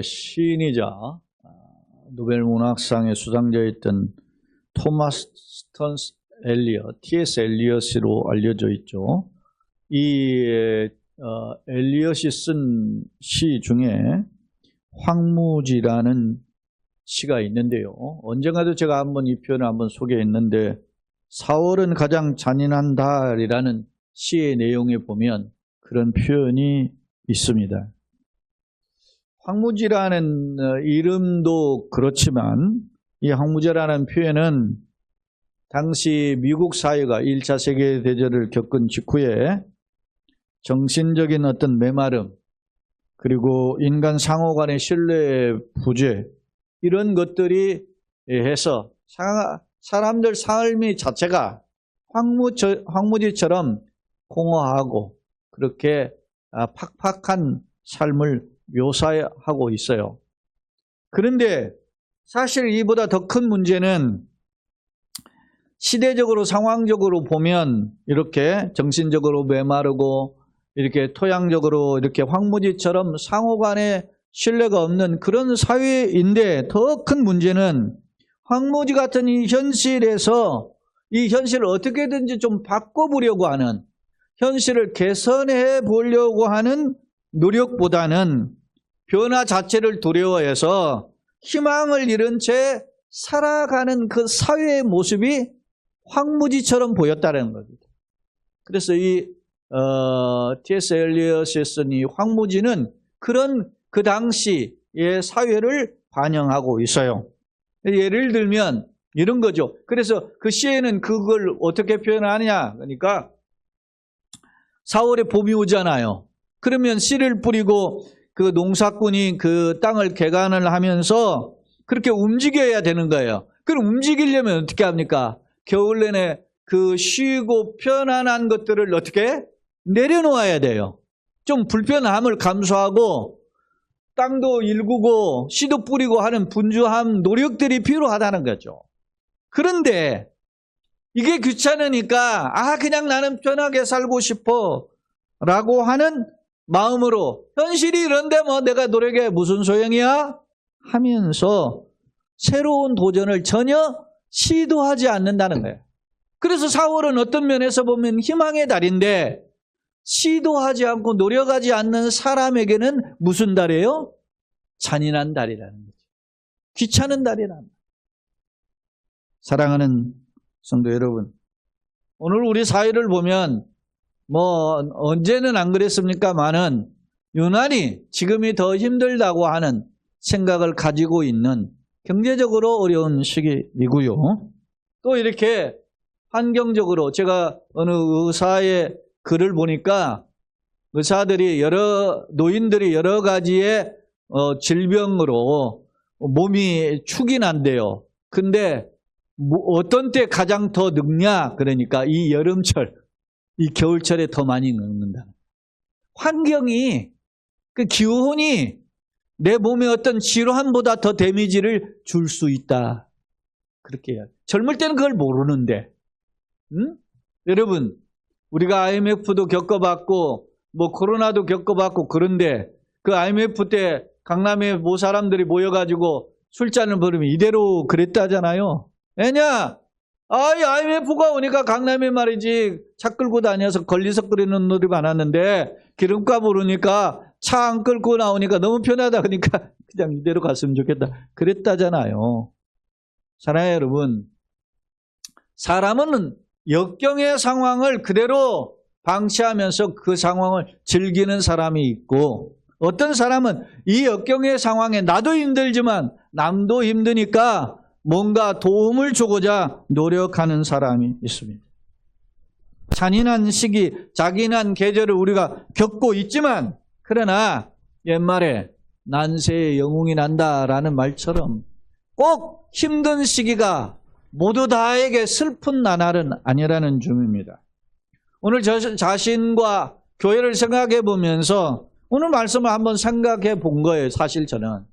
시인이자 노벨문학상의 수상자였던 토마스 스턴스 엘리엇, T.S. 엘리엇으로 알려져 있죠. 이 엘리엇이 쓴 시 중에 황무지라는 시가 있는데요. 언젠가도 제가 한번 이 표현을 한번 소개했는데 4월은 가장 잔인한 달이라는 시의 내용에 보면 그런 표현이 있습니다. 황무지라는 이름도 그렇지만 이 황무지라는 표현은 당시 미국 사회가 1차 세계대전을 겪은 직후에 정신적인 어떤 메마름 그리고 인간 상호 간의 신뢰 부재 이런 것들이 해서 사람들 삶의 자체가 황무지처럼 공허하고 그렇게 팍팍한 삶을 묘사하고 있어요. 그런데 사실 이보다 더 큰 문제는 시대적으로 상황적으로 보면 이렇게 정신적으로 메마르고 이렇게 토양적으로 이렇게 황무지처럼 상호 간에 신뢰가 없는 그런 사회인데 더 큰 문제는 황무지 같은 이 현실에서 이 현실을 어떻게든지 좀 바꿔보려고 하는 현실을 개선해 보려고 하는 노력보다는 변화 자체를 두려워해서 희망을 잃은 채 살아가는 그 사회의 모습이 황무지처럼 보였다는 겁니다. 그래서 이 T.S. 엘리엇이 쓴 이 황무지는 그런 그 당시의 사회를 반영하고 있어요. 예를 들면 이런 거죠. 그래서 그 시에는 그걸 어떻게 표현하느냐. 그러니까 4월에 봄이 오잖아요. 그러면 씨를 뿌리고 그 농사꾼이 그 땅을 개간을 하면서 그렇게 움직여야 되는 거예요. 그럼 움직이려면 어떻게 합니까? 겨울 내내 그 쉬고 편안한 것들을 어떻게 내려놓아야 돼요. 좀 불편함을 감수하고 땅도 일구고 씨도 뿌리고 하는 분주한 노력들이 필요하다는 거죠. 그런데 이게 귀찮으니까 그냥 나는 편하게 살고 싶어 라고 하는 마음으로 현실이 이런데 뭐 내가 노력해 무슨 소용이야? 하면서 새로운 도전을 전혀 시도하지 않는다는 거예요. 그래서 4월은 어떤 면에서 보면 희망의 달인데 시도하지 않고 노력하지 않는 사람에게는 무슨 달이에요? 잔인한 달이라는 거죠. 귀찮은 달이라는 거죠. 사랑하는 성도 여러분, 오늘 우리 사회를 보면 뭐 언제는 안 그랬습니까만은 유난히 지금이 더 힘들다고 하는 생각을 가지고 있는 경제적으로 어려운 시기이고요. 또 이렇게 환경적으로 제가 어느 의사의 글을 보니까 의사들이 노인들이 여러 가지의 질병으로 몸이 축이 난대요. 근데 어떤 때 가장 더 늙냐? 그러니까 이 여름철, 이 겨울철에 더 많이 늙는다. 환경이, 그 기온이 내 몸에 어떤 질환보다 더 데미지를 줄 수 있다. 그렇게 해요. 젊을 때는 그걸 모르는데. 여러분, 우리가 IMF도 겪어봤고, 뭐 코로나도 겪어봤고, 그런데 그 IMF 때 강남에 모 사람들이 모여가지고 술잔을 부르면 이대로 그랬다잖아요. 왜냐? 이 IMF가 오니까 강남에 말이지 차 끌고 다녀서 걸리석거리는 놈들이 많았는데 기름값 오르니까 차 안 끌고 나오니까 너무 편하다 그러니까 그냥 이대로 갔으면 좋겠다. 그랬다잖아요. 사랑해요 여러분. 사람은 역경의 상황을 그대로 방치하면서 그 상황을 즐기는 사람이 있고 어떤 사람은 이 역경의 상황에 나도 힘들지만 남도 힘드니까 뭔가 도움을 주고자 노력하는 사람이 있습니다. 잔인한 시기, 잔인한 계절을 우리가 겪고 있지만 그러나 옛말에 난세에 영웅이 난다라는 말처럼 꼭 힘든 시기가 모두 다에게 슬픈 나날은 아니라는 점입니다. 오늘 저 자신과 교회를 생각해 보면서 오늘 말씀을 한번 생각해 본 거예요. 사실 저는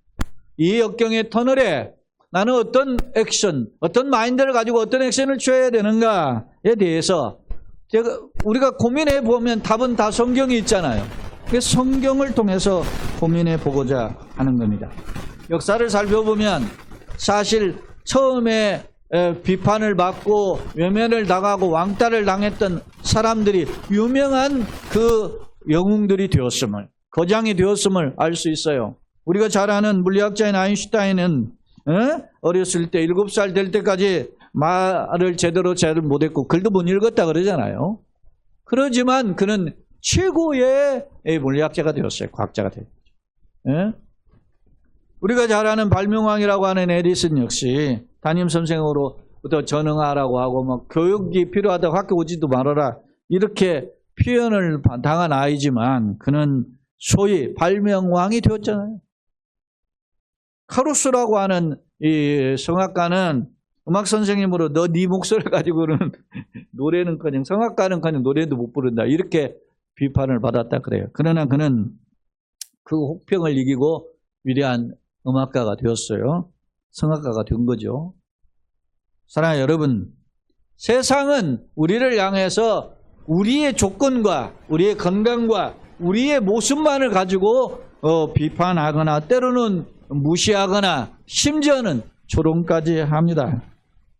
이 역경의 터널에 나는 어떤 액션, 어떤 마인드를 가지고 어떤 액션을 취해야 되는가에 대해서 우리가 고민해 보면 답은 다 성경에 있잖아요. 성경을 통해서 고민해 보고자 하는 겁니다. 역사를 살펴보면 사실 처음에 비판을 받고 외면을 당하고 왕따를 당했던 사람들이 유명한 그 영웅들이 되었음을, 거장이 되었음을 알 수 있어요. 우리가 잘 아는 물리학자인 아인슈타인은 어렸을 때 7살 될 때까지 말을 제대로 잘 못했고 글도 못 읽었다 그러잖아요. 그러지만 그는 최고의 물리학자가 되었어요. 과학자가 되었죠. 우리가 잘 아는 발명왕이라고 하는 에디슨 역시 담임 선생으로부터 전응하라고 하고 뭐 교육이 필요하다고 학교 오지도 말아라 이렇게 표현을 당한 아이지만 그는 소위 발명왕이 되었잖아요. 카루스라고 하는 이 성악가는 음악 선생님으로 너 네 목소리를 가지고는 노래는커녕 성악가는커녕 노래도 못 부른다 이렇게 비판을 받았다 그래요. 그러나 그는 그 혹평을 이기고 위대한 음악가가 되었어요. 성악가가 된 거죠. 사랑하는 여러분, 세상은 우리를 향해서 우리의 조건과 우리의 건강과 우리의 모습만을 가지고 비판하거나 때로는 무시하거나 심지어는 조롱까지 합니다.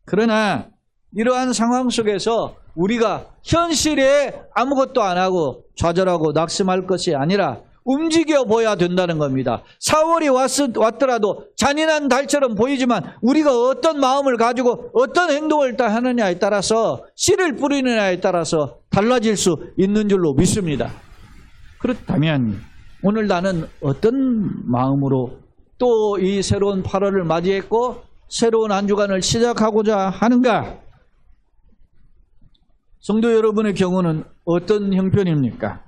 그러나 이러한 상황 속에서 우리가 현실에 아무것도 안 하고 좌절하고 낙심할 것이 아니라 움직여 보여야 된다는 겁니다. 4월이 왔더라도 잔인한 달처럼 보이지만 우리가 어떤 마음을 가지고 어떤 행동을 하느냐에 따라서 씨를 뿌리느냐에 따라서 달라질 수 있는 줄로 믿습니다. 그렇다면 오늘 나는 어떤 마음으로 또 이 새로운 8월을 맞이했고 새로운 한 주간을 시작하고자 하는가? 성도 여러분의 경우는 어떤 형편입니까?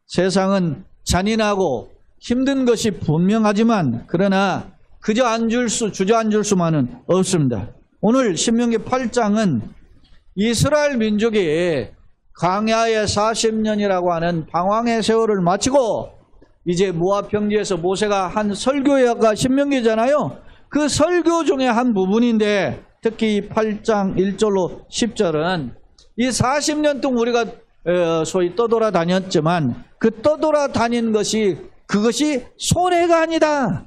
세상은 잔인하고 힘든 것이 분명하지만 그러나 주저앉을 수만은 없습니다. 오늘 신명기 8장은 이스라엘 민족이 광야의 40년이라고 하는 방황의 세월을 마치고 이제 모압 평지에서 모세가 한 설교가 신명기잖아요. 그 설교 중에 한 부분인데 특히 8장 1절로 10절은 이 40년 동안 우리가 소위 떠돌아다녔지만 그 떠돌아다닌 그것이 손해가 아니다.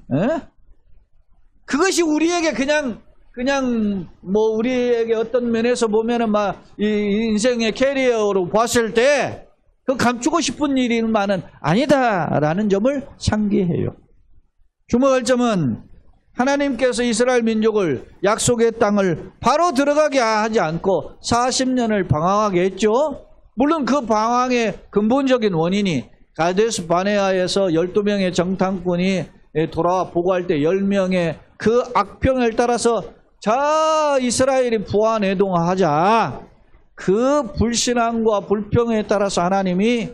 그것이 우리에게 그냥 뭐 우리에게 어떤 면에서 보면은 막 이 인생의 캐리어로 봤을 때 그 감추고 싶은 일만은 아니다라는 점을 상기해요. 주목할 점은 하나님께서 이스라엘 민족을 약속의 땅을 바로 들어가게 하지 않고 40년을 방황하게 했죠. 물론 그 방황의 근본적인 원인이 가데스 바네아에서 12명의 정탐꾼이 돌아와 보고할 때 10명의 그 악평을 따라서 자 이스라엘이 부안해동하자 그 불신앙과 불평에 따라서 하나님이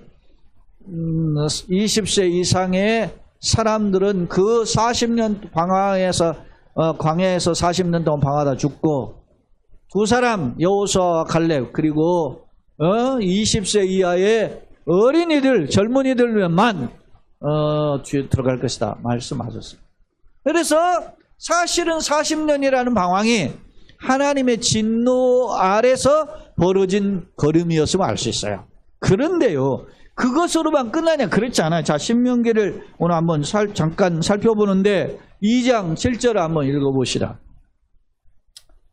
20세 이상의 사람들은 그 40년 광야에서 40년 동안 방황하다 죽고 두 사람 여호수아와 갈렙 그리고 20세 이하의 어린이들 젊은이들만 뒤에 들어갈 것이다 말씀하셨어요. 그래서 사실은 40년이라는 방황이 하나님의 진노 아래서 벌어진 걸음이었음을 알 수 있어요. 그런데요, 그것으로만 끝나냐? 그렇지 않아요. 자, 신명기를 오늘 한번 잠깐 살펴보는데 2장 7절을 한번 읽어보시라.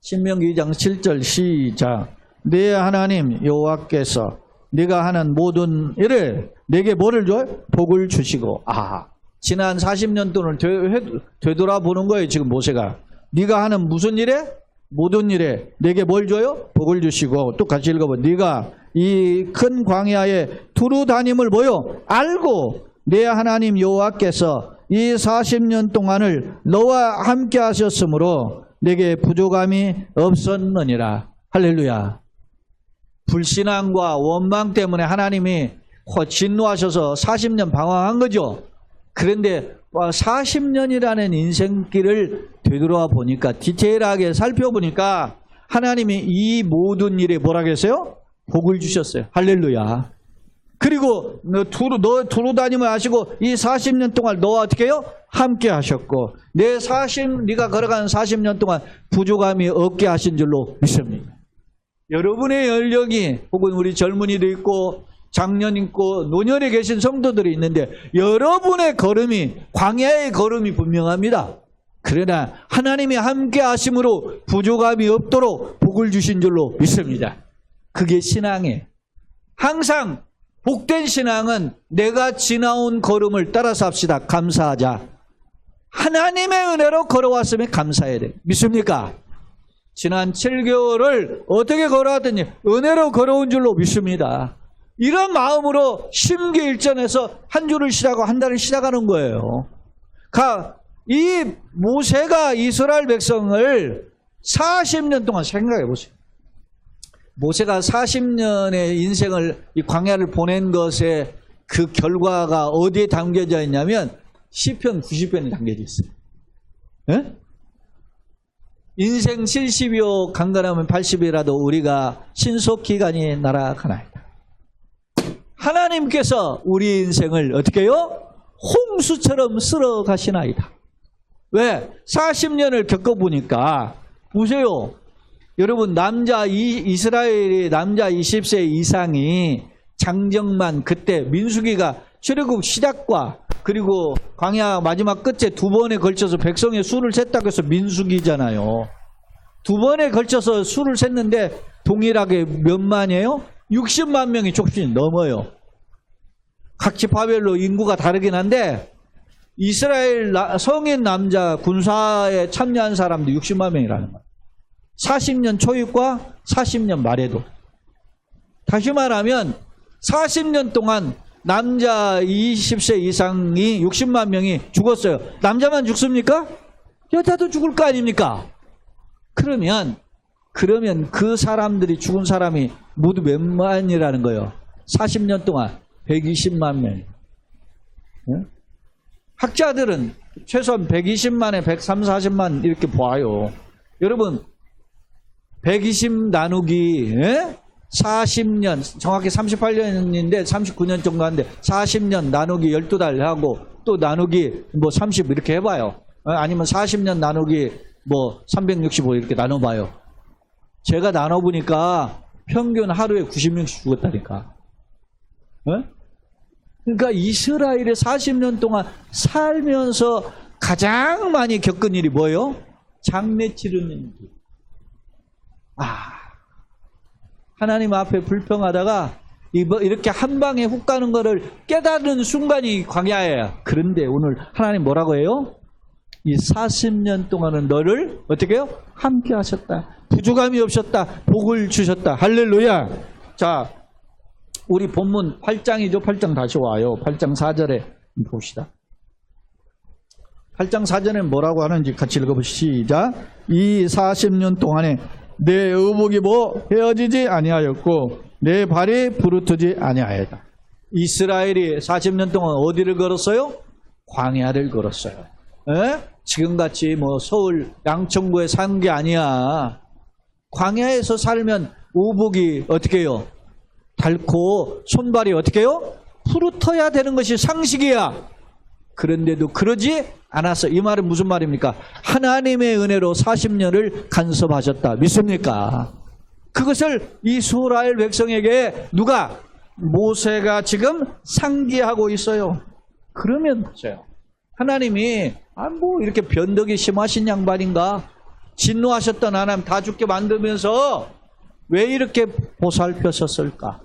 신명기 2장 7절 시작. 내 하나님 여호와께서 네가 하는 모든 일을 내게 뭐를 줘요? 복을 주시고. 지난 40년 동안 되돌아보는 거예요. 지금 모세가. 네가 하는 무슨 일에? 모든 일에 내게 뭘 줘요? 복을 주시고. 또 같이 읽어봐. 네가 이 큰 광야에 두루 다님을 뭐요? 알고 내 하나님 여호와께서 이 40년 동안을 너와 함께 하셨으므로 내게 부족함이 없었느니라. 할렐루야. 불신앙과 원망 때문에 하나님이 진노하셔서 40년 방황한 거죠. 그런데 40년이라는 인생길을 되돌아 보니까 디테일하게 살펴보니까 하나님이 이 모든 일에 뭐라 그랬어요? 복을 주셨어요. 할렐루야. 그리고 너 두루 다님을 하시고 이 40년 동안 너와 어떻게 해요? 함께 하셨고 네가 걸어가는 40년 동안 부족함이 없게 하신 줄로 믿습니다. 여러분의 연령이 혹은 우리 젊은이도 있고 장년 있고 노년에 계신 성도들이 있는데 여러분의 걸음이 광야의 걸음이 분명합니다. 그러나 하나님이 함께 하심으로 부족함이 없도록 복을 주신 줄로 믿습니다. 그게 신앙이에요. 항상 복된 신앙은 내가 지나온 걸음을 따라서 합시다. 감사하자. 하나님의 은혜로 걸어왔으면 감사해야 돼요. 믿습니까? 지난 7개월을 어떻게 걸어왔더니 은혜로 걸어온 줄로 믿습니다. 이런 마음으로 심기일전에서 한 주를 시작하고 한 달을 시작하는 거예요. 이 모세가 이스라엘 백성을 40년 동안 생각해 보세요. 모세가 40년의 인생을 이 광야를 보낸 것의 그 결과가 어디에 담겨져 있냐면 시편 90편에 담겨져 있어요. 예? 인생 70이요 강건하면 80이라도 우리가 신속기간이 날아가나이다. 하나님께서 우리 인생을 어떻게 해요? 홍수처럼 쓸어 가시나이다. 왜? 40년을 겪어보니까 보세요. 여러분 이스라엘의 남자 20세 이상이 장정만 그때 민수기가 출애굽 시작과 그리고 광야 마지막 끝에 두 번에 걸쳐서 백성의 수를 셌다고 해서 민수기잖아요. 두 번에 걸쳐서 수를 셌는데 동일하게 몇 만이에요? 60만 명이 조금씩 넘어요. 각지 파별로 인구가 다르긴 한데 이스라엘 성인 남자 군사에 참여한 사람도 60만 명이라는 거예요. 40년 초입과 40년 말에도. 다시 말하면 40년 동안 남자 20세 이상이 60만 명이 죽었어요. 남자만 죽습니까? 여자도 죽을 거 아닙니까? 그러면 그 사람들이 죽은 사람이 모두 몇 만이라는 거예요. 40년 동안 120만 명. 네? 학자들은 최소한 120만에 130, 40만 이렇게 봐요. 여러분 120 나누기 40년 정확히 38년인데 39년 정도 하는데 40년 나누기 12달 하고 또 나누기 뭐 30 이렇게 해봐요. 아니면 40년 나누기 뭐 365 이렇게 나눠봐요. 제가 나눠보니까 평균 하루에 90명씩 죽었다니까. 그러니까 이스라엘에 40년 동안 살면서 가장 많이 겪은 일이 뭐예요? 장례 치르는 일. 하나님 앞에 불평하다가 이렇게 한 방에 훅 가는 거를 깨달은 순간이 광야예요. 그런데 오늘 하나님 뭐라고 해요? 이 40년 동안은 너를 어떻게 해요? 함께 하셨다. 부족함이 없었다. 복을 주셨다. 할렐루야. 자, 우리 본문 8장이죠. 8장 다시 와요. 8장 4절에 봅시다. 8장 4절에 뭐라고 하는지 같이 읽어보시죠. 시작. 이 40년 동안에 내 의복이 헤어지지 아니하였고 내 발이 부르트지 아니하였다. 이스라엘이 40년 동안 어디를 걸었어요? 광야를 걸었어요. 지금같이 서울 양천구에 산 게 아니야. 광야에서 살면 의복이 어떻게 해요? 닳고 손발이 어떻게 해요? 푸르터야 되는 것이 상식이야. 그런데도 그러지 않았어. 이 말은 무슨 말입니까? 하나님의 은혜로 40년을 간섭하셨다. 믿습니까? 그것을 이스라엘 백성에게 누가? 모세가 지금 상기하고 있어요. 그러면 보세요. 하나님이 이렇게 변덕이 심하신 양반인가? 진노하셨던 하나님 다 죽게 만들면서 왜 이렇게 보살펴셨을까?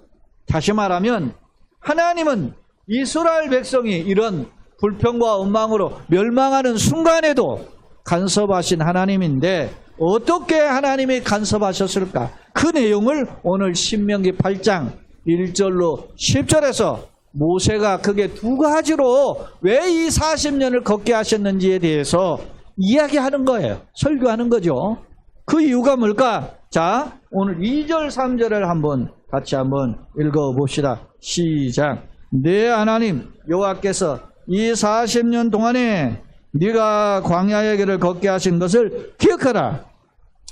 다시 말하면 하나님은 이스라엘 백성이 이런 불평과 원망으로 멸망하는 순간에도 간섭하신 하나님인데 어떻게 하나님이 간섭하셨을까? 그 내용을 오늘 신명기 8장 1절로 10절에서 모세가 그게 두 가지로 왜 이 40년을 걷게 하셨는지에 대해서 이야기하는 거예요. 설교하는 거죠. 그 이유가 뭘까? 자, 오늘 2절 3절을 같이 한번 읽어봅시다. 시작. 내 하나님 여호와께서 이 40년 동안에 네가 광야의 길을 걷게 하신 것을 기억하라.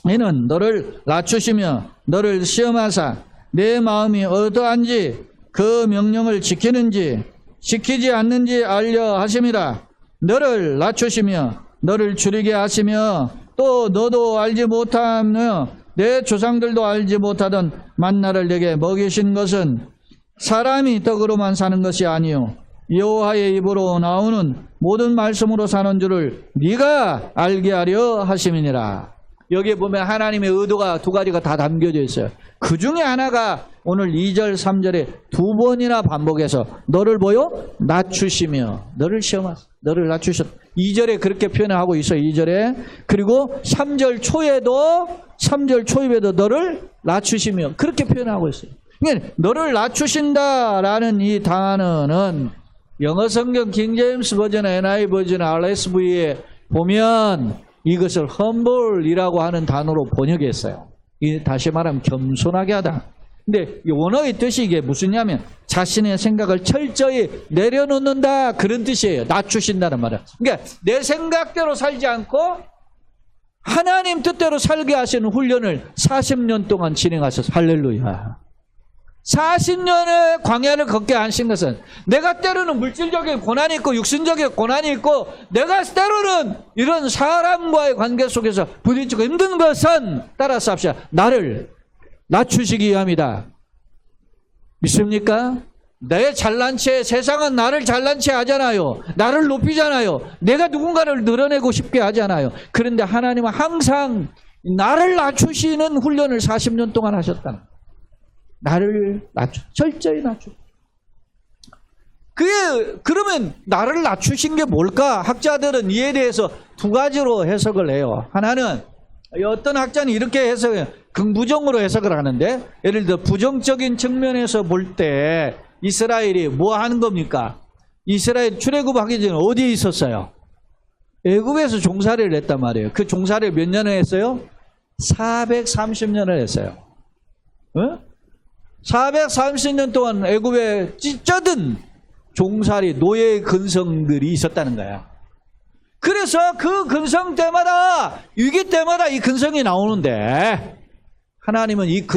이는 너를 낮추시며 너를 시험하사 내 마음이 어떠한지 그 명령을 지키는지 지키지 않는지 알려 하심이라. 너를 낮추시며 너를 줄이게 하시며 또 너도 알지 못하며 내 조상들도 알지 못하던 만나를 내게 먹이신 것은 사람이 떡으로만 사는 것이 아니요 여호와의 입으로 나오는 모든 말씀으로 사는 줄을 네가 알게 하려 하심이니라. 여기에 보면 하나님의 의도가 두 가지가 다 담겨져 있어요. 그 중에 하나가 오늘 2절 3절에 두 번이나 반복해서 너를 낮추시며 너를 시험하사 너를 낮추셨. 2절에 그렇게 표현하고 있어요. 2절에. 그리고 3절 초입에도 너를 낮추시며 그렇게 표현하고 있어요. 그러니까 너를 낮추신다라는 이 단어는 영어 성경 킹제임스 버전, NIV 버전, RSV에 보면 이것을 humble이라고 하는 단어로 번역했어요. 다시 말하면 겸손하게 하다. 근데 원어의 뜻이 이게 무슨냐면 자신의 생각을 철저히 내려놓는다 그런 뜻이에요. 낮추신다는 말은. 그러니까 내 생각대로 살지 않고 하나님 뜻대로 살게 하시는 훈련을 40년 동안 진행하셔서 할렐루야. 40년의 광야를 걷게 하신 것은 내가 때로는 물질적인 고난이 있고 육신적인 고난이 있고 내가 때로는 이런 사람과의 관계 속에서 부딪히고 힘든 것은 따라서 합시다. 나를 낮추시기 위함이다. 믿습니까? 내 잘난 채 세상은 나를 잘난 채 하잖아요. 나를 높이잖아요. 내가 누군가를 늘어내고 싶게 하잖아요. 그런데 하나님은 항상 나를 낮추시는 훈련을 40년 동안 하셨다. 나를 철저히 낮추. 그러면 나를 낮추신 게 뭘까? 학자들은 이에 대해서 두 가지로 해석을 해요. 하나는 어떤 학자는 이렇게 해석해요. 긍부정으로 해석을 하는데, 예를 들어 부정적인 측면에서 볼 때 이스라엘이 뭐 하는 겁니까? 이스라엘 출애굽하기 전에 어디에 있었어요? 애굽에서 종살이를 했단 말이에요. 그 종살이 몇 년을 했어요? 430년을 했어요. 430년 동안 애굽에 찢어든 종살이 노예 근성들이 있었다는 거야. 그래서 그 근성 때마다 위기 때마다 이 근성이 나오는데 하나님은 이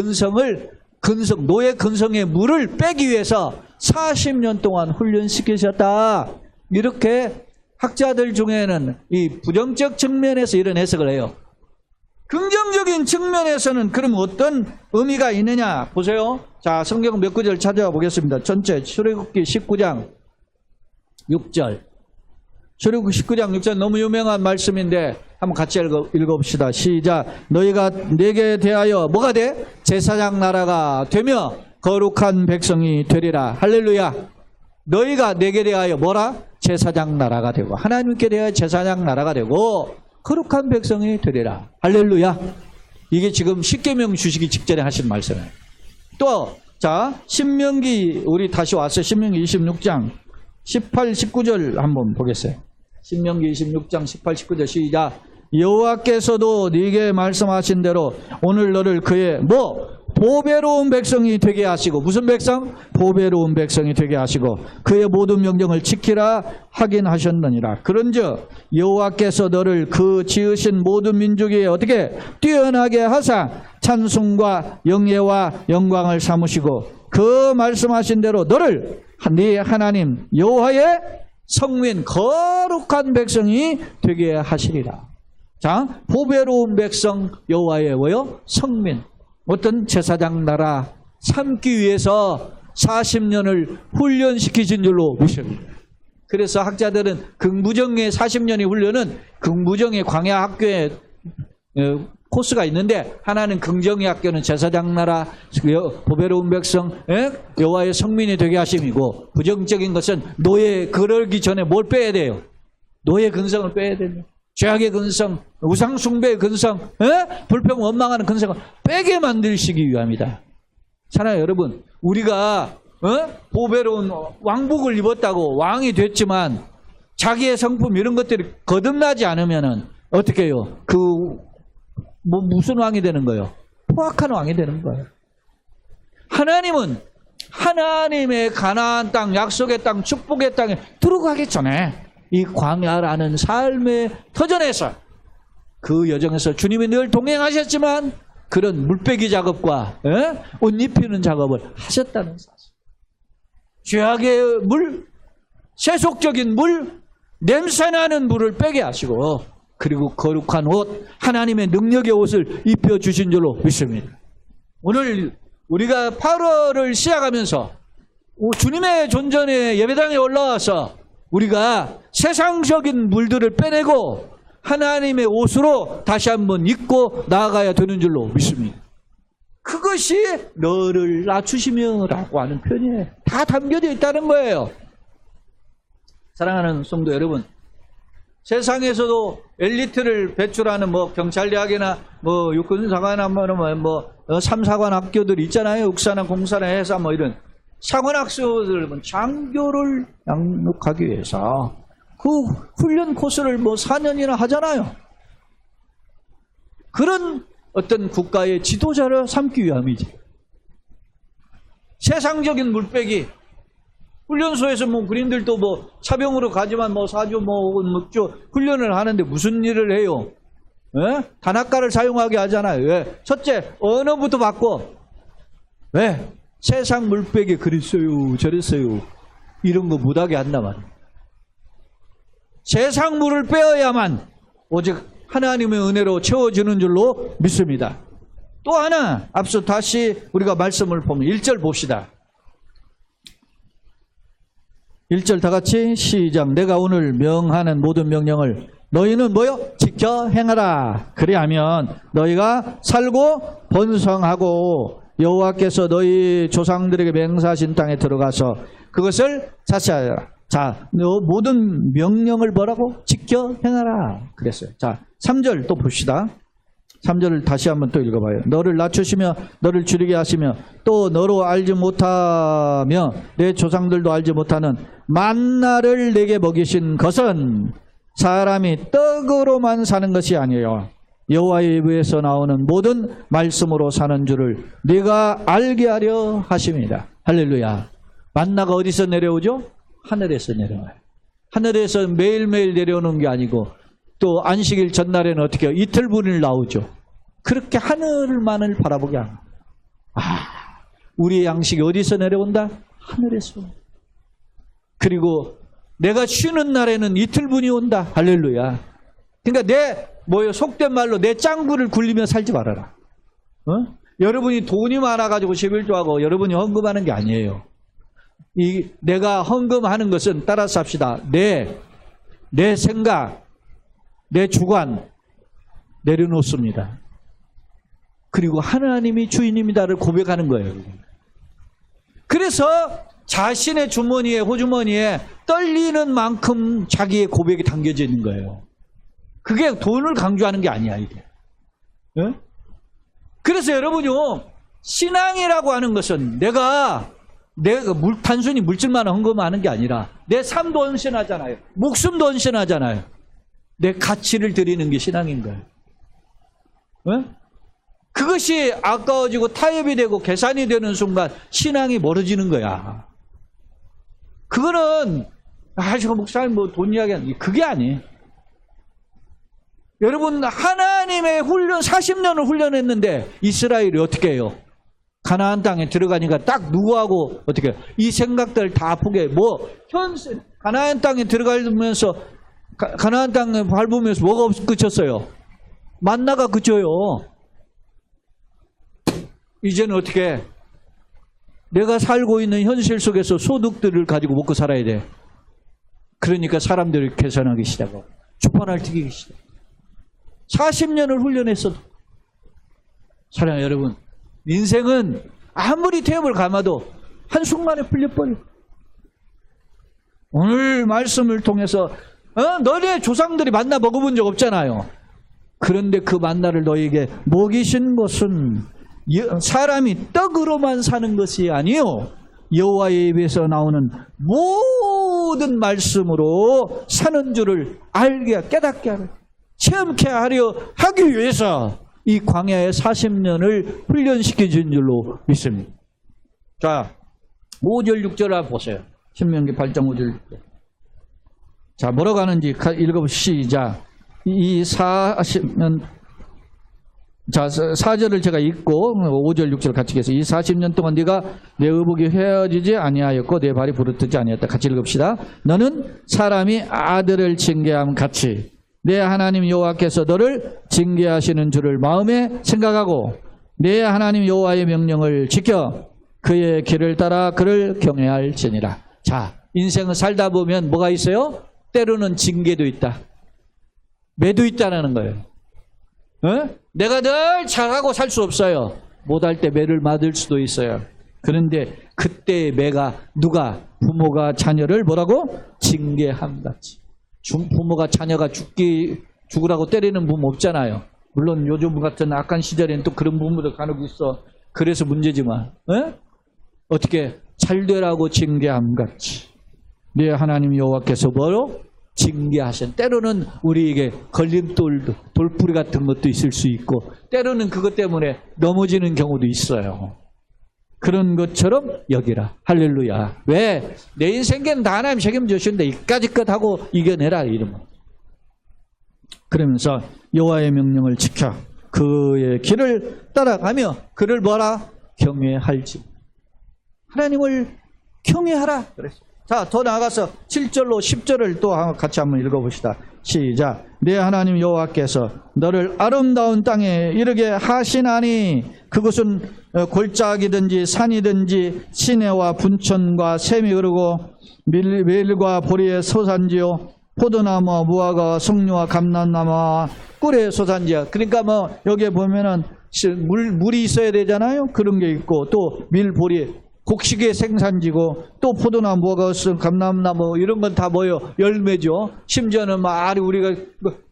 노예 근성의 물을 빼기 위해서 40년 동안 훈련시키셨다. 이렇게 학자들 중에는 이 부정적 측면에서 이런 해석을 해요. 긍정적인 측면에서는 그럼 어떤 의미가 있느냐 보세요. 자, 성경 몇 구절 찾아와 보겠습니다. 전체 출애굽기 19장 6절. 출애굽기 19장 6절 너무 유명한 말씀인데 한번 같이 읽어봅시다. 시작. 너희가 내게 대하여 뭐가 돼? 제사장 나라가 되며 거룩한 백성이 되리라. 할렐루야. 너희가 내게 대하여 뭐라? 제사장 나라가 되고 하나님께 대하여 제사장 나라가 되고 거룩한 백성이 되리라. 할렐루야. 이게 지금 십계명 주시기 직전에 하신 말씀이에요. 또, 자, 신명기, 우리 다시 왔어요. 신명기 26장 18, 19절 한번 보겠어요. 신명기 26장 18, 19절 시작. 여호와께서도 네게 말씀하신 대로 오늘 너를 그의 보배로운 백성이 되게 하시고, 무슨 백성? 보배로운 백성이 되게 하시고 그의 모든 명령을 지키라 하긴 하셨느니라. 그런즉 여호와께서 너를 그 지으신 모든 민족 위에 어떻게 뛰어나게 하사 찬송과 영예와 영광을 삼으시고 그 말씀하신 대로 너를 네 하나님 여호와의 성민 거룩한 백성이 되게 하시리라. 자, 보배로운 백성 여호와의 뭐요? 성민. 어떤 제사장 나라 삼기 위해서 40년을 훈련시키신 줄로 믿습니다. 그래서 학자들은 긍부정의 40년의 훈련은 긍부정의 광야 학교의 코스가 있는데, 하나는 긍정의 학교는 제사장 나라 보배로운 백성 여호와의 성민이 되게 하심이고, 부정적인 것은 노예 그러기 전에 뭘 빼야 돼요? 노예 근성을 빼야 됩니다. 죄악의 근성, 우상 숭배의 근성, 불평 원망하는 근성을 빼게 만드시기 위함이다. 사랑하는 여러분, 우리가 보배로운 왕복을 입었다고 왕이 됐지만 자기의 성품 이런 것들이 거듭나지 않으면은 어떻게 해요? 무슨 왕이 되는 거예요? 포악한 왕이 되는 거예요. 하나님은 하나님의 가나안 땅, 약속의 땅, 축복의 땅에 들어가기 전에 이 광야라는 삶의 터전에서 그 여정에서 주님이 늘 동행하셨지만 그런 물빼기 작업과 옷 입히는 작업을 하셨다는 사실. 죄악의 물, 세속적인 물, 냄새나는 물을 빼게 하시고 그리고 거룩한 옷, 하나님의 능력의 옷을 입혀주신 줄로 믿습니다. 오늘 우리가 8월을 시작하면서 주님의 존전에 예배당에 올라와서 우리가 세상적인 물들을 빼내고 하나님의 옷으로 다시 한번 입고 나아가야 되는 줄로 믿습니다. 그것이 너를 낮추시며 라고 하는 표현에 다 담겨져 있다는 거예요. 사랑하는 성도 여러분, 세상에서도 엘리트를 배출하는 경찰대학이나 육군사관이나 삼사관 학교들이 있잖아요. 육사나 공사나 회사 이런 사관학교들은 장교를 양육하기 위해서 그 훈련 코스를 4년이나 하잖아요. 그런 어떤 국가의 지도자를 삼기 위함이지. 세상적인 물빼기, 훈련소에서 군인들도 차병으로 가지만 4주 혹은 6주 훈련을 하는데 무슨 일을 해요? 단학가를 사용하게 하잖아요. 왜? 첫째, 언어부터 바꿔. 왜? 세상 물빼기 그랬어요, 저랬어요. 이런 거 못하게 한단 말이에요. 세상 물을 빼어야만 오직 하나님의 은혜로 채워주는 줄로 믿습니다. 또 하나, 앞서 다시 우리가 말씀을 보면 1절 봅시다. 1절 다 같이 시작. 내가 오늘 명하는 모든 명령을 너희는 지켜 행하라. 그리하면 너희가 살고 번성하고 여호와께서 너희 조상들에게 맹세하신 땅에 들어가서 그것을 차지하라. 자, 너 모든 명령을 뭐라고? 지켜 행하라. 그랬어요. 자, 3절 또 봅시다. 3절을 다시 한번 또 읽어봐요. 너를 낮추시며 너를 줄이게 하시며 또 너로 알지 못하며 내 조상들도 알지 못하는 만나를 내게 먹이신 것은 사람이 떡으로만 사는 것이 아니에요. 여호와의 입에서 나오는 모든 말씀으로 사는 줄을 네가 알게 하려 하십니다. 할렐루야. 만나가 어디서 내려오죠? 하늘에서 내려와요. 하늘에서 매일매일 내려오는 게 아니고 또 안식일 전날에는 어떻게 해요? 이틀분일 나오죠. 그렇게 하늘만을 바라보게 합니다. 우리의 양식이 어디서 내려온다? 하늘에서. 그리고 내가 쉬는 날에는 이틀분이 온다. 할렐루야. 그러니까 속된 말로 내 짱구를 굴리며 살지 말아라. 여러분이 돈이 많아가지고 11조하고 여러분이 헌금하는 게 아니에요. 내가 헌금하는 것은 따라서 합시다. 내 생각, 내 주관 내려놓습니다. 그리고 하나님이 주인입니다를 고백하는 거예요. 그래서 자신의 주머니에 호주머니에 떨리는 만큼 자기의 고백이 담겨져 있는 거예요. 그게 돈을 강조하는 게 아니야 이게. 네? 그래서 여러분요, 신앙이라고 하는 것은 내가 단순히 물질만 헌금하는 게 아니라 내 삶도 헌신하잖아요. 목숨도 헌신하잖아요. 내 가치를 드리는 게 신앙인 거예요. 네? 그것이 아까워지고 타협이 되고 계산이 되는 순간 신앙이 멀어지는 거야. 그거는 저 목사님 돈 이야기 하는 그게 아니에요. 여러분, 하나님의 훈련 40년을 훈련했는데 이스라엘이 어떻게 해요? 가나안 땅에 들어가니까 딱 누구하고 어떻게 해요? 이 생각들 다 아프게 가나안 땅에 들어가면서 가나안 땅에 밟으면서 뭐가 그쳤어요? 만나가 그쳐요. 이제는 어떻게 해? 내가 살고 있는 현실 속에서 소득들을 가지고 먹고 살아야 돼. 그러니까 사람들이 계산하기 시작하고 주판을 튀기기 시작. 40년을 훈련했어도. 사랑하는 여러분, 인생은 아무리 태엽을 감아도 한순간에 풀려버려. 오늘 말씀을 통해서 너네 조상들이 만나 먹어본 적 없잖아요. 그런데 그 만나를 너에게 먹이신 것은 사람이 떡으로만 사는 것이 아니요 여호와의 입에서 나오는 모든 말씀으로 사는 줄을 알게 깨닫게 하려 체험케 하려 하기 위해서 이 광야의 40년을 훈련시켜 준 줄로 믿습니다. 자, 5절 6절 한번 보세요. 신명기 8장 5절 6절. 자, 뭐라고 하는지 읽어보시자. 이 40년, 자, 4절을 제가 읽고 5절 6절 같이 읽겠습니다. 이 40년 동안 네가 내 의복이 헤어지지 아니하였고 내 발이 부르트지 아니하였다. 같이 읽읍시다. 너는 사람이 아들을 징계함 같이 내 하나님 여호와께서 너를 징계하시는 줄을 마음에 생각하고 내 하나님 여호와의 명령을 지켜 그의 길을 따라 그를 경외할지니라. 자, 인생을 살다 보면 뭐가 있어요? 때로는 징계도 있다. 매도 있다는 거예요. 내가 늘 잘하고 살 수 없어요. 못할 때 매를 맞을 수도 있어요. 그런데 그때의 매가 누가? 부모가 자녀를 뭐라고? 징계함같이. 부모가 자녀가 죽으라고 때리는 부모 없잖아요. 물론 요즘 같은 악한 시절에는 또 그런 부모도 간혹 있어. 그래서 문제지만 어떻게 잘 되라고 징계함같이 네 하나님 여호와께서 뭐로? 징계하신. 때로는 우리에게 걸림돌, 돌뿌리 같은 것도 있을 수 있고 때로는 그것 때문에 넘어지는 경우도 있어요. 그런 것처럼 여기라. 할렐루야. 왜? 내 인생에는 다 하나님 책임져주신데 이까짓 것 하고 이겨내라 이러면. 그러면서 여호와의 명령을 지켜 그의 길을 따라가며 그를 뭐라? 경외할지. 하나님을 경외하라 그랬어요. 자, 더 나아가서 7절로 10절을 또 같이 한번 읽어봅시다. 시작. 네 하나님 여호와께서 너를 아름다운 땅에 이르게 하시나니 그것은 골짜기든지 산이든지 시내와 분천과 샘이 흐르고 밀과 보리의 소산지요 포도나무와 무화과 석류와 감람나무와 꿀의 소산지야. 그러니까 뭐 여기에 보면은 물이 있어야 되잖아요. 그런 게 있고 또 밀, 보리 곡식의 생산지고 또 포도나무, 무화과, 감람나무 이런 건 다 뭐예요? 열매죠. 심지어는 막 우리가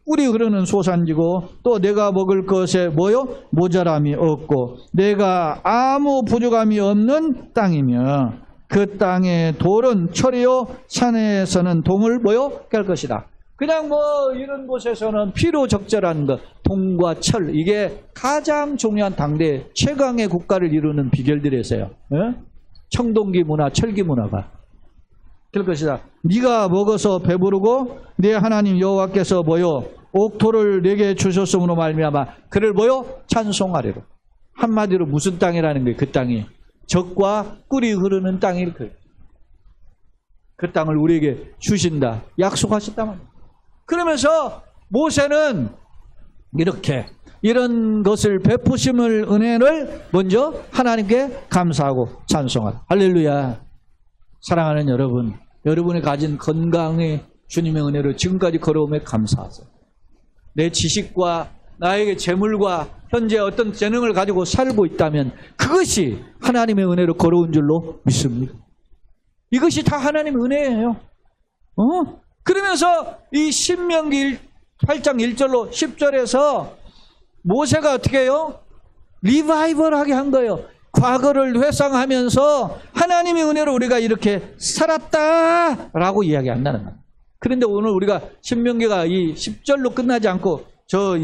꿀이 흐르는 소산지고 또 내가 먹을 것에 뭐요? 모자람이 없고 내가 아무 부족함이 없는 땅이며 그 땅의 돌은 철이요 산에서는 동을 뭐요? 깰 것이다. 그냥 뭐 이런 곳에서는 필요 적절한 것, 동과 철 이게 가장 중요한 당대 최강의 국가를 이루는 비결들이세요. 청동기 문화, 철기 문화가 될 것이다. 네가 먹어서 배부르고 네 하나님 여호와께서 뭐요? 옥토를 내게 주셨음으로 말미암아 그를 뭐요? 찬송하리로. 한마디로 무슨 땅이라는 거예요? 그 땅이 젖과 꿀이 흐르는 땅일 거예요. 그 땅을 우리에게 주신다. 약속하셨단 말이에요. 그러면서 모세는 이렇게 이런 것을 베푸심을 은혜를 먼저 하나님께 감사하고 찬송하라. 할렐루야. 사랑하는 여러분, 여러분이 가진 건강의 주님의 은혜로 지금까지 걸어오며 감사하세요. 내 지식과 나에게 재물과 현재 어떤 재능을 가지고 살고 있다면 그것이 하나님의 은혜로 걸어온 줄로 믿습니다. 이것이 다 하나님의 은혜예요. 그러면서 이 신명기 8장 1절로 10절에서 모세가 어떻게 해요? 리바이벌하게 한 거예요. 과거를 회상하면서 하나님의 은혜로 우리가 이렇게 살았다라고 이야기한다는 거예요. 그런데 오늘 우리가 신명기가 이 10절로 끝나지 않고 저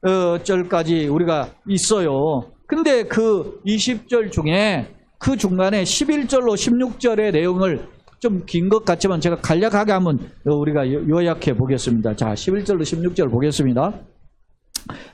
20절까지 우리가 있어요. 근데 그 20절 중에 그 중간에 11절로 16절의 내용을 좀 긴 것 같지만 제가 간략하게 한번 우리가 요약해 보겠습니다. 자, 11절로 16절 보겠습니다.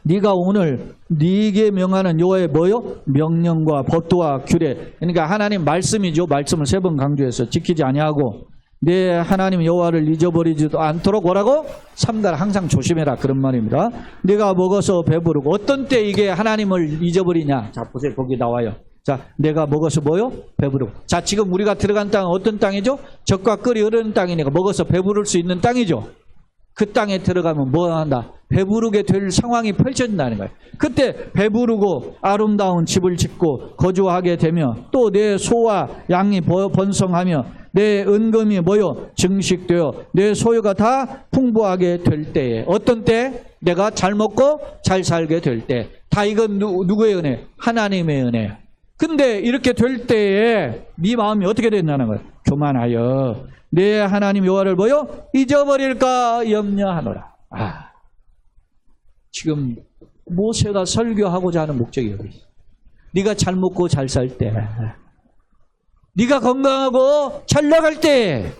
네가 오늘 네게 명하는 여호와의 뭐요? 명령과 법도와 규례. 그러니까 하나님 말씀이죠. 말씀을 3번 강조해서 지키지 아니하고 내 하나님 여호와를 잊어버리지도 않도록 뭐라고? 삼가라. 항상 조심해라. 그런 말입니다. 네가 먹어서 배부르고 어떤 때 이게 하나님을 잊어버리냐? 자, 보세요. 거기 나와요. 자, 내가 먹어서 뭐요? 배부르고. 자, 지금 우리가 들어간 땅은 어떤 땅이죠? 젖과 꿀이 흐르는 땅이니까 먹어서 배부를 수 있는 땅이죠. 그 땅에 들어가면 뭐 한다? 배부르게 될 상황이 펼쳐진다는 거예요. 그때 배부르고 아름다운 집을 짓고 거주하게 되며 또 내 소와 양이 번성하며 내 은금이 뭐요? 증식되어 내 소유가 다 풍부하게 될 때에 어떤 때? 내가 잘 먹고 잘 살게 될 때. 다 이건 누구의 은혜? 하나님의 은혜. 근데 이렇게 될 때에 네 마음이 어떻게 된다는 거예요? 교만하여 내 하나님 여호와를 뭐요? 잊어버릴까 염려하노라. 지금 모세가 설교하고자 하는 목적이 여기 있어. 네가 잘 먹고 잘 살 때, 네가 건강하고 잘 나갈 때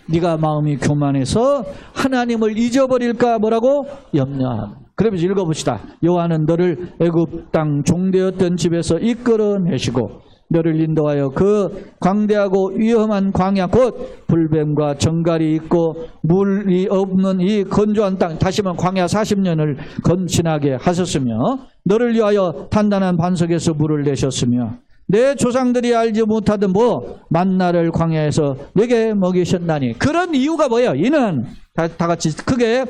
네가 마음이 교만해서 하나님을 잊어버릴까 뭐라고? 염려하노라. 그러면서 읽어봅시다. 여호와는 너를 애굽 땅 종되었던 집에서 이끌어내시고 너를 인도하여 그 광대하고 위험한 광야 곧 불뱀과 정갈이 있고 물이 없는 이 건조한 땅, 다시 말하면 광야 40년을 건진하게 하셨으며 너를 위하여 단단한 반석에서 물을 내셨으며 내 조상들이 알지 못하던 만나를 광야에서 내게 먹이셨나니. 그런 이유가 뭐예요? 이는 다 같이 크게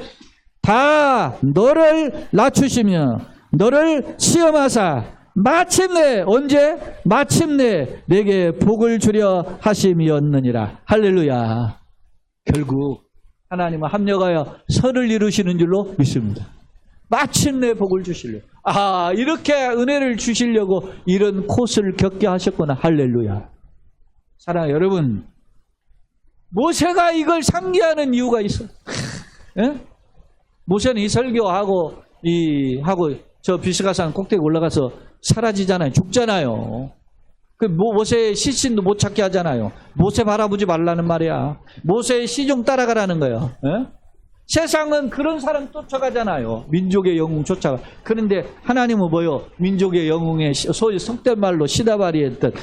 다 너를 낮추시며 너를 시험하사 마침내 언제? 마침내 내게 복을 주려 하심이었느니라. 할렐루야. 결국 하나님은 합력하여 선을 이루시는 줄로 믿습니다. 마침내 복을 주시려고. 이렇게 은혜를 주시려고 이런 코스를 겪게 하셨구나. 할렐루야. 사랑하는 여러분, 모세가 이걸 상기하는 이유가 있어. 예? 모세는 이 설교하고 저 비스가산 꼭대기 올라가서 사라지잖아요. 죽잖아요. 그 모세의 시신도 못 찾게 하잖아요. 모세 바라보지 말라는 말이야. 모세의 시종 따라가라는 거예요. 예? 세상은 그런 사람 쫓아가잖아요. 민족의 영웅 쫓아가. 그런데 하나님은 뭐요? 민족의 영웅의 소위 속된 말로 시다바리했던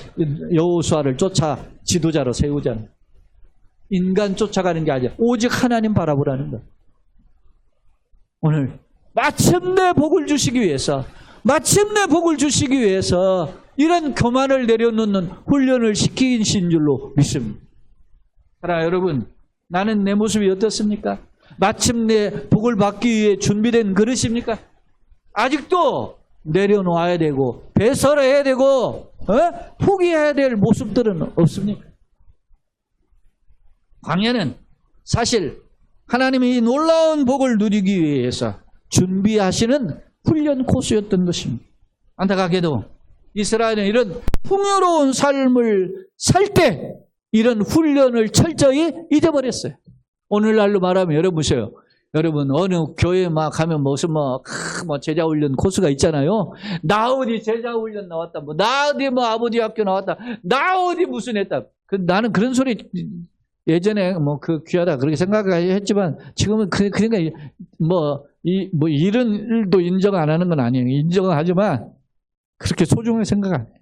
여호수아를 쫓아 지도자로 세우잖아요. 인간 쫓아가는 게 아니라 오직 하나님 바라보라는 거예요. 오늘 마침내 복을 주시기 위해서, 마침내 복을 주시기 위해서 이런 교만을 내려놓는 훈련을 시키신 줄로 믿습니다. 사랑하는 여러분, 나는 내 모습이 어떻습니까? 마침내 복을 받기 위해 준비된 그릇입니까? 아직도 내려놓아야 되고 배설해야 되고 포기해야 될 모습들은 없습니까? 광야는 사실 하나님이 이 놀라운 복을 누리기 위해서 준비하시는 훈련 코스였던 것입니다. 안타깝게도 이스라엘은 이런 풍요로운 삶을 살 때 이런 훈련을 철저히 잊어버렸어요. 오늘날로 말하면 여러분 보세요. 여러분 어느 교회 막 가면 무슨 제자 훈련 코스가 있잖아요. 나 어디 제자 훈련 나왔다. 나 어디 아버지 학교 나왔다. 나 어디 무슨 했다. 나는 그런 소리 예전에 귀하다 그렇게 생각했지만 지금은 그러니까 이런 일도 인정 안 하는 건 아니에요. 인정은 하지만 그렇게 소중하게 생각 안 해요.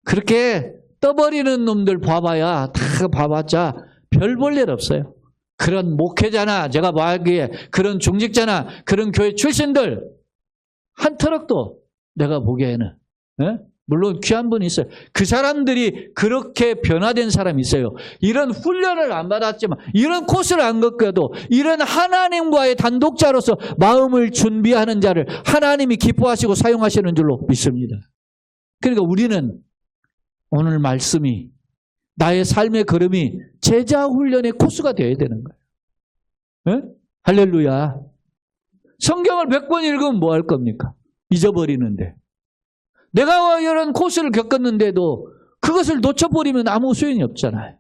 그렇게 떠버리는 놈들 봐봐야 다 봐봤자 별 볼 일 없어요. 그런 목회자나 제가 말하기에 그런 중직자나 그런 교회 출신들 한 터럭도 내가 보기에는 물론 귀한 분이 있어요. 그 사람들이 그렇게 변화된 사람이 있어요. 이런 훈련을 안 받았지만 이런 코스를 안 겪어도 이런 하나님과의 단독자로서 마음을 준비하는 자를 하나님이 기뻐하시고 사용하시는 줄로 믿습니다. 그러니까 우리는 오늘 말씀이 나의 삶의 걸음이 제자 훈련의 코스가 되어야 되는 거예요. 할렐루야. 성경을 100번 읽으면 뭐 할 겁니까? 잊어버리는데. 내가 이런 코스를 겪었는데도 그것을 놓쳐버리면 아무 소용이 없잖아요.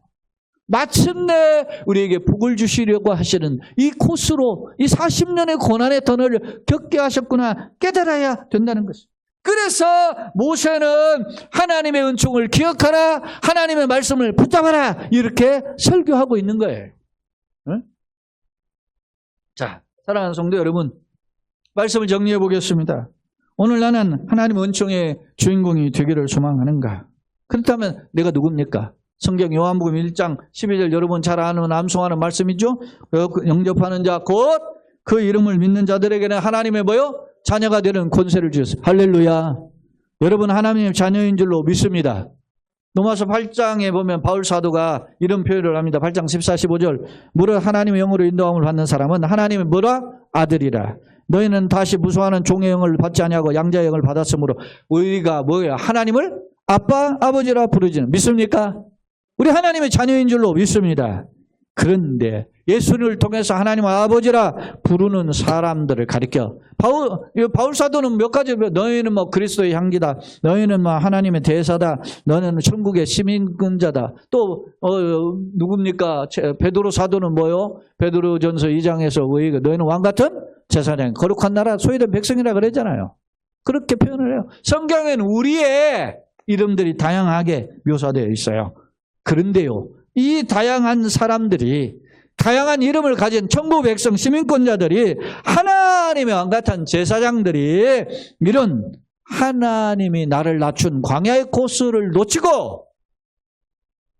마침내 우리에게 복을 주시려고 하시는 이 코스로 이 40년의 고난의 터널을 겪게 하셨구나 깨달아야 된다는 것입니다. 그래서 모세는 하나님의 은총을 기억하라, 하나님의 말씀을 붙잡아라 이렇게 설교하고 있는 거예요. 자, 사랑하는 성도 여러분, 말씀을 정리해 보겠습니다. 오늘 나는 하나님 은총의 주인공이 되기를 소망하는가? 그렇다면 내가 누굽니까? 성경 요한복음 1장 12절 여러분 잘 아는 암송하는 말씀이죠. 영접하는 자 곧 그 이름을 믿는 자들에게는 하나님의 뭐요? 자녀가 되는 권세를 주셨어요. 할렐루야. 여러분 하나님의 자녀인 줄로 믿습니다. 로마서 8장에 보면 바울 사도가 이런 표현을 합니다. 8장 14, 15절 무릇 하나님의 영으로 인도함을 받는 사람은 하나님의 뭐라? 아들이라. 너희는 다시 무수하는 종의 영을 받지 아니하고 양자의 영을 받았으므로 우리가 뭐예요? 하나님을 아빠, 아버지라 부르지는 믿습니까? 우리 하나님의 자녀인 줄로 믿습니다. 그런데 예수님을 통해서 하나님 아버지라 부르는 사람들을 가리켜 바울 사도는 몇 가지 너희는 그리스도의 향기다. 너희는 하나님의 대사다. 너희는 천국의 시민권자다. 또 누굽니까? 베드로 사도는 뭐요? 베드로전서 2장에서 너희는 왕같은 제사장 거룩한 나라 소유된 백성이라 그랬잖아요. 그렇게 표현을 해요. 성경에는 우리의 이름들이 다양하게 묘사되어 있어요. 그런데요, 이 다양한 사람들이 다양한 이름을 가진 천국 백성 시민권자들이 하나님의 왕같은 제사장들이 이런 하나님이 나를 낮춘 광야의 코스를 놓치고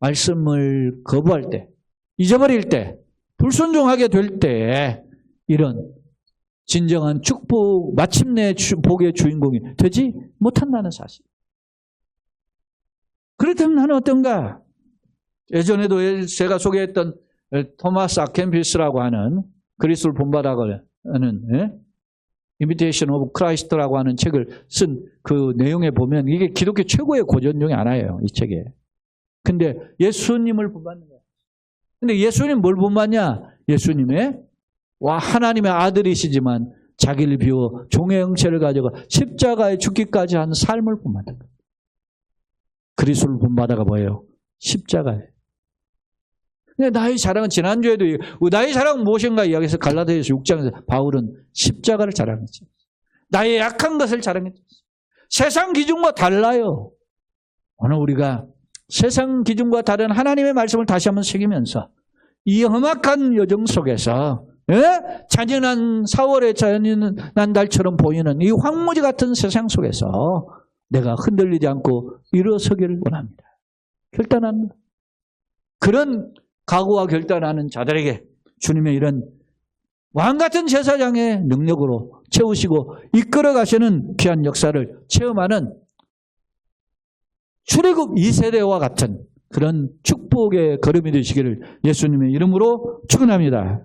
말씀을 거부할 때, 잊어버릴 때, 불순종하게 될 때 이런 진정한 축복, 마침내 복의 주인공이 되지 못한다는 사실. 그렇다면 나는 어떤가? 예전에도 제가 소개했던 토마스 아켄피스라고 하는 그리스도를 본받아가는 이미테이션 오브 크라이스트라고 하는 책을 쓴 그 내용에 보면 이게 기독교 최고의 고전 중에 하나예요. 이 책에. 근데 예수님을 본받는 거야. 근데 예수님 뭘 본받냐? 예수님의 하나님의 아들이시지만 자기를 비워 종의 형체를 가져가 십자가에 죽기까지 한 삶을 본받는 거예요. 그리스도를 본받아가 뭐예요? 십자가에. 근데 나의 자랑은 지난주에도 나의 자랑은 무엇인가 이야기해서 갈라디아서 6장에서 바울은 십자가를 자랑했죠. 나의 약한 것을 자랑했죠. 세상 기준과 달라요. 오늘 우리가 세상 기준과 다른 하나님의 말씀을 다시 한번 새기면서 이 험악한 여정 속에서 잔인한 4월의 잔인한 달처럼 보이는 이 황무지 같은 세상 속에서 내가 흔들리지 않고 일어서기를 원합니다. 결단합니다. 그런 각오와 결단하는 자들에게 주님의 이런 왕같은 제사장의 능력으로 채우시고 이끌어 가시는 귀한 역사를 체험하는 출애굽 2세대와 같은 그런 축복의 걸음이 되시기를 예수님의 이름으로 축원합니다.